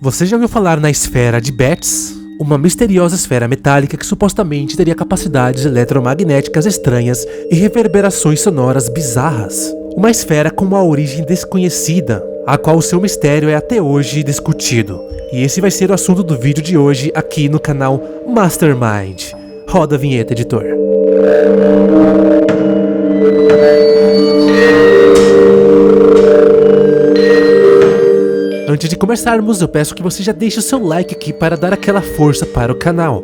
Você já ouviu falar na esfera de Betz? Uma misteriosa esfera metálica que supostamente teria capacidades eletromagnéticas estranhas e reverberações sonoras bizarras. Uma esfera com uma origem desconhecida, a qual o seu mistério é até hoje discutido. E esse vai ser o assunto do vídeo de hoje aqui no canal Mastermind. Roda a vinheta, editor. Antes de começarmos, eu peço que você já deixe o seu like aqui para dar aquela força para o canal.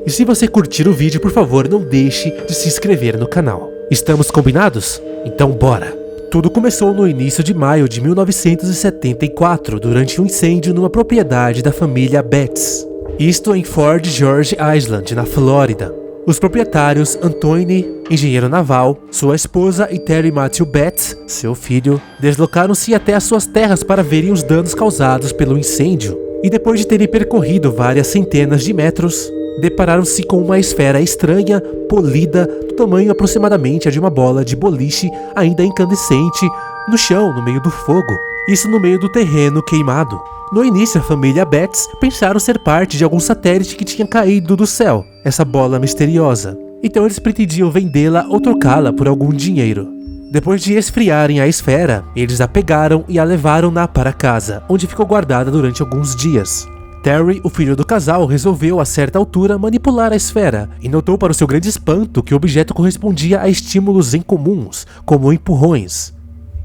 E se você curtir o vídeo, por favor, não deixe de se inscrever no canal. Estamos combinados? Então bora! Tudo começou no início de maio de 1974, durante um incêndio numa propriedade da família Betz. Isto em Fort George Island, na Flórida. Os proprietários Antoine, engenheiro naval, sua esposa e Terry Matthew Betz, seu filho, deslocaram-se até as suas terras para verem os danos causados pelo incêndio. E depois de terem percorrido várias centenas de metros, depararam-se com uma esfera estranha, polida, do tamanho aproximadamente de uma bola de boliche ainda incandescente, no chão, no meio do fogo. Isso no meio do terreno queimado. No início, a família Betz pensaram ser parte de algum satélite que tinha caído do céu, essa bola misteriosa. Então eles pretendiam vendê-la ou trocá-la por algum dinheiro. Depois de esfriarem a esfera, eles a pegaram e a levaram-na para casa, onde ficou guardada durante alguns dias. Terry, o filho do casal, resolveu a certa altura manipular a esfera e notou para o seu grande espanto que o objeto correspondia a estímulos incomuns, como empurrões.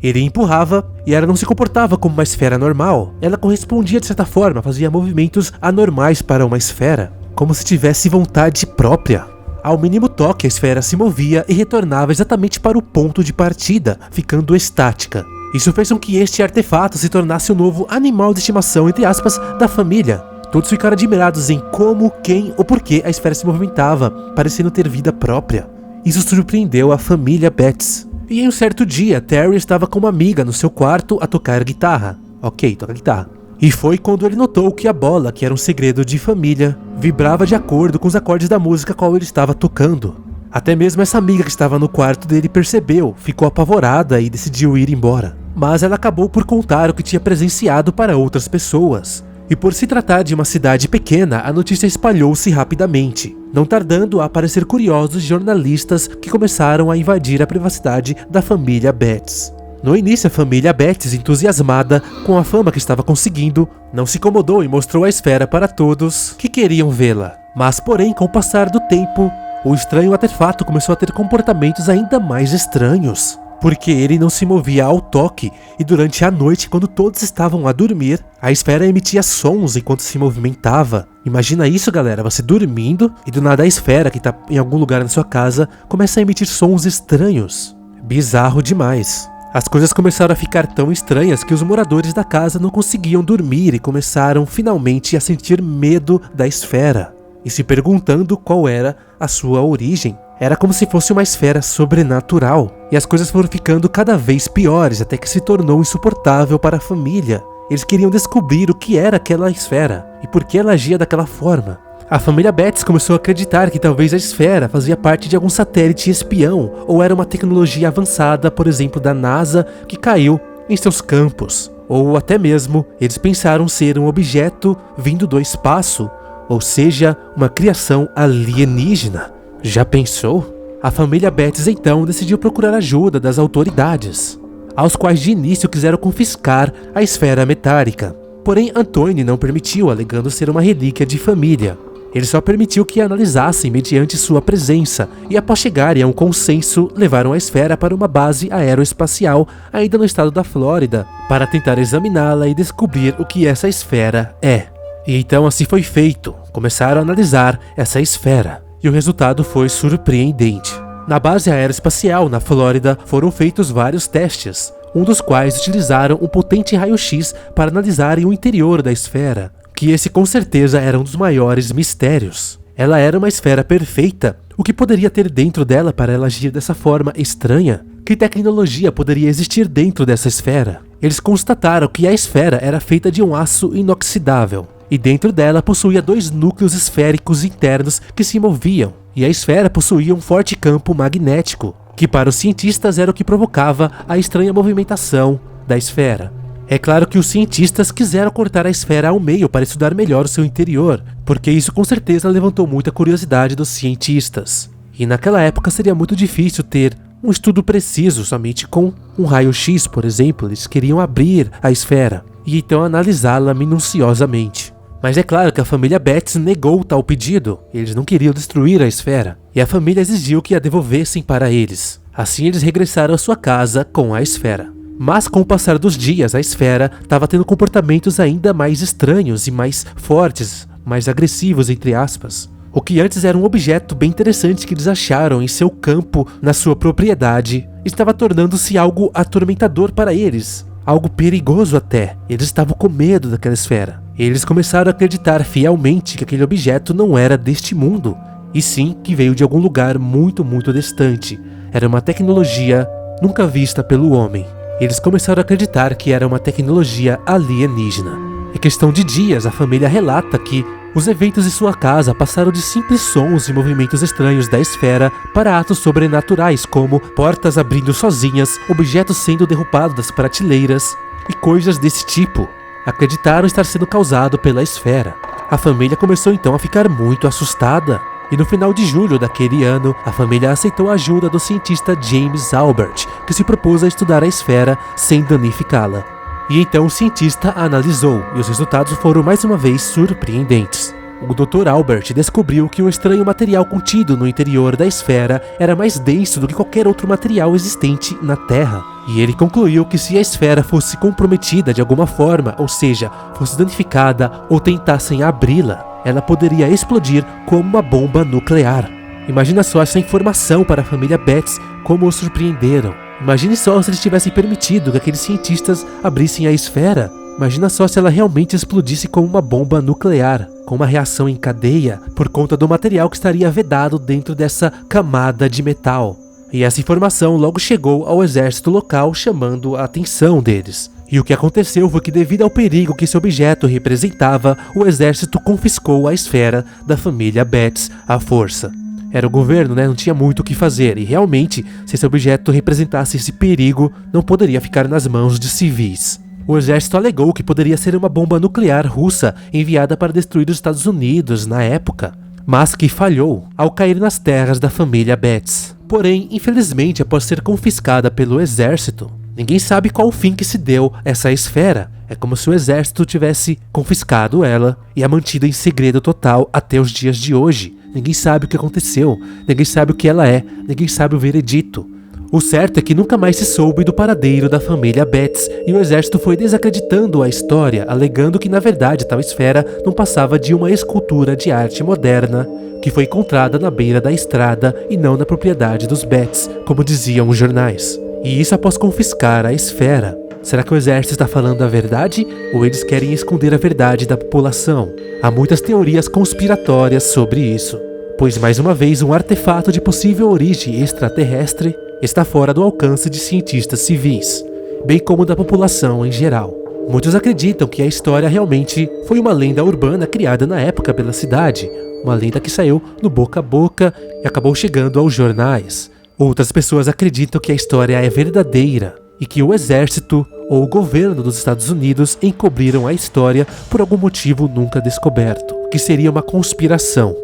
Ele empurrava e ela não se comportava como uma esfera normal. Ela correspondia de certa forma, fazia movimentos anormais para uma esfera, como se tivesse vontade própria. Ao mínimo toque, a esfera se movia e retornava exatamente para o ponto de partida, ficando estática. Isso fez com que este artefato se tornasse o novo animal de estimação, entre aspas, da família. Todos ficaram admirados em como, quem ou por que a esfera se movimentava, parecendo ter vida própria. Isso surpreendeu a família Betz. E em um certo dia, Terry estava com uma amiga no seu quarto a tocar guitarra. Ok, toca guitarra. E foi quando ele notou que a bola, que era um segredo de família, vibrava de acordo com os acordes da música qual ele estava tocando. Até mesmo essa amiga que estava no quarto dele percebeu, ficou apavorada e decidiu ir embora. Mas ela acabou por contar o que tinha presenciado para outras pessoas. E por se tratar de uma cidade pequena, a notícia espalhou-se rapidamente, não tardando a aparecer curiosos jornalistas que começaram a invadir a privacidade da família Betz. No início, a família Betz, entusiasmada com a fama que estava conseguindo, não se incomodou e mostrou a esfera para todos que queriam vê-la. Mas, porém, com o passar do tempo, o estranho artefato começou a ter comportamentos ainda mais estranhos. Porque ele não se movia ao toque, e durante a noite, quando todos estavam a dormir, a esfera emitia sons enquanto se movimentava. Imagina isso, galera, você dormindo, e do nada a esfera, que está em algum lugar na sua casa, começa a emitir sons estranhos. Bizarro demais. As coisas começaram a ficar tão estranhas que os moradores da casa não conseguiam dormir e começaram finalmente a sentir medo da esfera, e se perguntando qual era a sua origem. Era como se fosse uma esfera sobrenatural, e as coisas foram ficando cada vez piores até que se tornou insuportável para a família. Eles queriam descobrir o que era aquela esfera e por que ela agia daquela forma. A família Betz começou a acreditar que talvez a esfera fazia parte de algum satélite espião ou era uma tecnologia avançada, por exemplo, da NASA, que caiu em seus campos. Ou até mesmo eles pensaram ser um objeto vindo do espaço, ou seja, uma criação alienígena. Já pensou? A família Betz então decidiu procurar ajuda das autoridades, aos quais de início quiseram confiscar a esfera metálica. Porém, Antoine não permitiu, alegando ser uma relíquia de família. Ele só permitiu que a analisassem mediante sua presença, e após chegarem a um consenso, levaram a esfera para uma base aeroespacial ainda no estado da Flórida, para tentar examiná-la e descobrir o que essa esfera é. E então assim foi feito, começaram a analisar essa esfera. E o resultado foi surpreendente. Na base aeroespacial, na Flórida, foram feitos vários testes, um dos quais utilizaram um potente raio-x para analisarem o interior da esfera, que esse com certeza era um dos maiores mistérios. Ela era uma esfera perfeita. O que poderia ter dentro dela para ela agir dessa forma estranha? Que tecnologia poderia existir dentro dessa esfera? Eles constataram que a esfera era feita de um aço inoxidável, e dentro dela possuía 2 núcleos esféricos internos que se moviam, e a esfera possuía um forte campo magnético, que para os cientistas era o que provocava a estranha movimentação da esfera. É claro que os cientistas quiseram cortar a esfera ao meio para estudar melhor o seu interior, porque isso com certeza levantou muita curiosidade dos cientistas. E naquela época seria muito difícil ter um estudo preciso somente com um raio-x, por exemplo. Eles queriam abrir a esfera e então analisá-la minuciosamente. Mas é claro que a família Betts negou tal pedido. Eles não queriam destruir a esfera e a família exigiu que a devolvessem para eles. Assim eles regressaram à sua casa com a esfera. Mas com o passar dos dias, a esfera estava tendo comportamentos ainda mais estranhos e mais fortes, mais agressivos, entre aspas. O que antes era um objeto bem interessante que eles acharam em seu campo, na sua propriedade, estava tornando-se algo atormentador para eles, algo perigoso até. Eles estavam com medo daquela esfera. Eles começaram a acreditar fielmente que aquele objeto não era deste mundo, e sim que veio de algum lugar muito, muito distante. Era uma tecnologia nunca vista pelo homem. Eles começaram a acreditar que era uma tecnologia alienígena. Em questão de dias, a família relata que os eventos em sua casa passaram de simples sons e movimentos estranhos da esfera para atos sobrenaturais, como portas abrindo sozinhas, objetos sendo derrubados das prateleiras e coisas desse tipo. Acreditaram estar sendo causado pela esfera. A família começou então a ficar muito assustada. E no final de julho daquele ano, a família aceitou a ajuda do cientista James Albert, que se propôs a estudar a esfera sem danificá-la. E então o cientista a analisou, e os resultados foram mais uma vez surpreendentes. O Dr. Albert descobriu que o estranho material contido no interior da esfera era mais denso do que qualquer outro material existente na Terra. E ele concluiu que se a esfera fosse comprometida de alguma forma, ou seja, fosse danificada ou tentassem abri-la, ela poderia explodir como uma bomba nuclear. Imagina só essa informação para a família Betts, como os surpreenderam. Imagine só se eles tivessem permitido que aqueles cientistas abrissem a esfera. Imagina só se ela realmente explodisse como uma bomba nuclear, com uma reação em cadeia, por conta do material que estaria vedado dentro dessa camada de metal. E essa informação logo chegou ao exército local, chamando a atenção deles. E o que aconteceu foi que, devido ao perigo que esse objeto representava, o exército confiscou a esfera da família Betts à força. Era o governo, né? Não tinha muito o que fazer, e realmente, se esse objeto representasse esse perigo, não poderia ficar nas mãos de civis. O exército alegou que poderia ser uma bomba nuclear russa enviada para destruir os Estados Unidos na época, mas que falhou ao cair nas terras da família Betts. Porém, infelizmente, após ser confiscada pelo exército, ninguém sabe qual o fim que se deu essa esfera. É como se o exército tivesse confiscado ela e a mantido em segredo total até os dias de hoje. Ninguém sabe o que aconteceu, ninguém sabe o que ela é, ninguém sabe o veredito. O certo é que nunca mais se soube do paradeiro da família Betts e o exército foi desacreditando a história, alegando que na verdade tal esfera não passava de uma escultura de arte moderna que foi encontrada na beira da estrada e não na propriedade dos Betts, como diziam os jornais. E isso após confiscar a esfera. Será que o exército está falando a verdade ou eles querem esconder a verdade da população? Há muitas teorias conspiratórias sobre isso, pois mais uma vez um artefato de possível origem extraterrestre está fora do alcance de cientistas civis, bem como da população em geral. Muitos acreditam que a história realmente foi uma lenda urbana criada na época pela cidade, uma lenda que saiu no boca a boca e acabou chegando aos jornais. Outras pessoas acreditam que a história é verdadeira e que o exército ou o governo dos Estados Unidos encobriram a história por algum motivo nunca descoberto, que seria uma conspiração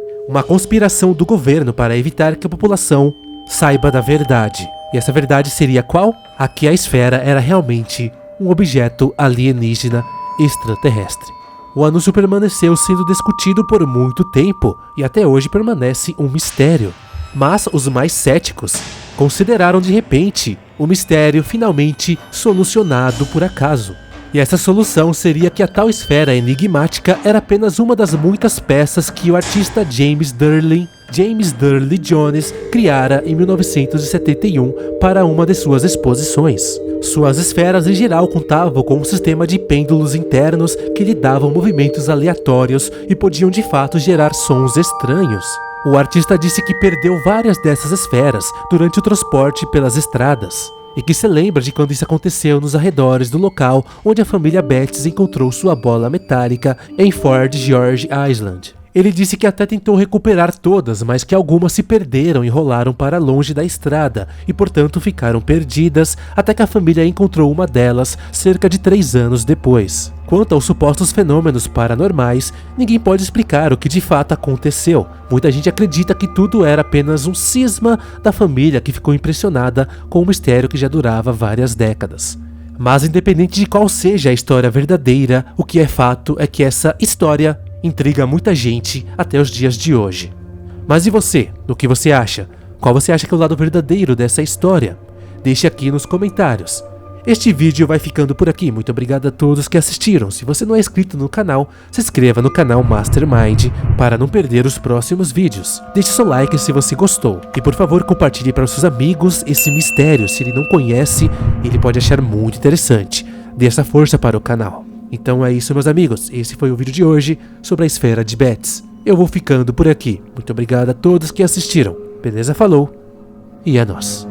do governo para evitar que a população saiba da verdade. E essa verdade seria qual? A que a esfera era realmente um objeto alienígena extraterrestre. O anúncio permaneceu sendo discutido por muito tempo e até hoje permanece um mistério. Mas os mais céticos consideraram de repente o mistério finalmente solucionado por acaso. E essa solução seria que a tal esfera enigmática era apenas uma das muitas peças que o artista James Durley Jones criara em 1971 para uma de suas exposições. Suas esferas em geral contavam com um sistema de pêndulos internos que lhe davam movimentos aleatórios e podiam de fato gerar sons estranhos. O artista disse que perdeu várias dessas esferas durante o transporte pelas estradas, e que se lembra de quando isso aconteceu nos arredores do local onde a família Betts encontrou sua bola metálica em Fort George Island. Ele disse que até tentou recuperar todas, mas que algumas se perderam e rolaram para longe da estrada e, portanto, ficaram perdidas até que a família encontrou uma delas cerca de 3 anos depois. Quanto aos supostos fenômenos paranormais, ninguém pode explicar o que de fato aconteceu. Muita gente acredita que tudo era apenas um cisma da família que ficou impressionada com um mistério que já durava várias décadas. Mas independente de qual seja a história verdadeira, o que é fato é que essa história intriga muita gente até os dias de hoje. Mas e você? O que você acha? Qual você acha que é o lado verdadeiro dessa história? Deixe aqui nos comentários. Este vídeo vai ficando por aqui. Muito obrigado a todos que assistiram. Se você não é inscrito no canal, se inscreva no canal Mastermind para não perder os próximos vídeos. Deixe seu like se você gostou. E por favor, compartilhe para os seus amigos esse mistério. Se ele não conhece, ele pode achar muito interessante. Dê essa força para o canal. Então é isso, meus amigos. Esse foi o vídeo de hoje sobre a esfera de Betz. Eu vou ficando por aqui. Muito obrigado a todos que assistiram. Beleza? Falou. E é nóis.